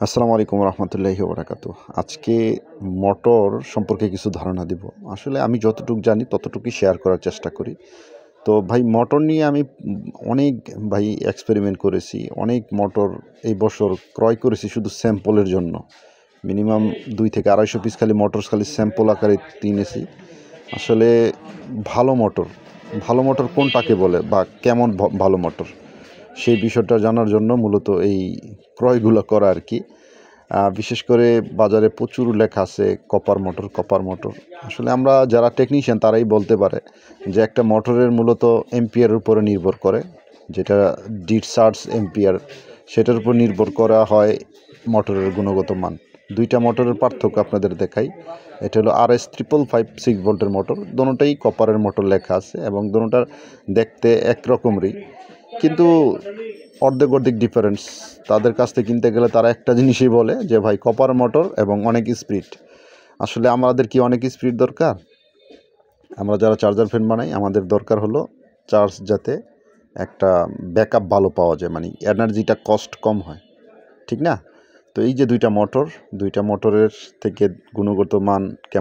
আসসালামু আলাইকুম রহমতুল্লাহি বারাকাতু। আজকে মোটর সম্পর্কে কিছু ধারণা দিব। আসলে আমি যতটুকু জানি ততটুকুই শেয়ার করার চেষ্টা করি। তো ভাই মোটর নিয়ে আমি অনেক ভাই এক্সপেরিমেন্ট করেছি। অনেক মোটর এই বছর ক্রয় করেছি শুধু স্যাম্পলের জন্য। মিনিমাম ২ থেকে ২৫০ পিস খালি স্যাম্পল আকারে কিনেছি। আসলে ভালো মোটর, ভালো মোটর কোনটাকে বলে বা কেমন ভালো মোটর? সেই বিষয়টা জানার জন্য মূলত এই ক্রয়গুলো করা আরকি। বিশেষ করে বাজারে প্রচুর লেখা আছে কপার মোটর। আসলে আমরা যারা টেকনিশিয়ান তারাই বলতে পারে যে একটা মোটরের মূলত এম্পিয়ারের উপরে নির্ভর করে। যেটা ডিসচার্জ এম্পিয়ার সেটার উপর নির্ভর করা হয় মোটরের গুণগত মান। ২ টা মোটরের পার্থক্য আপনাদের দেখাই। এটা হলো RS 555 6 ভোল্টের মোটর। দোনোটাই কপারের মোটর লেখা আছে এবং দোনোটার দেখতে একরকমেরই। কিন্তু অর্ধেক ডিফারেন্স। তাদের কাছ থেকে কিনতে গেলে তারা একটা জিনিসই বলে যে ভাই কপার মোটর এবং অনেক স্পিড। আসলে আমাদের কি অনেক স্পিড দরকার? আমরা যারা চার্জার ফ্যান বানাই আমাদের দরকার হলো চার্জ যাতে একটা ব্যাকআপ ভালো পাওয়া যায়, মানে এনার্জিটা কস্ট কম হয়, ঠিক না? তো এই যে ২ টা মোটরের থেকে গুণগত মান কেমন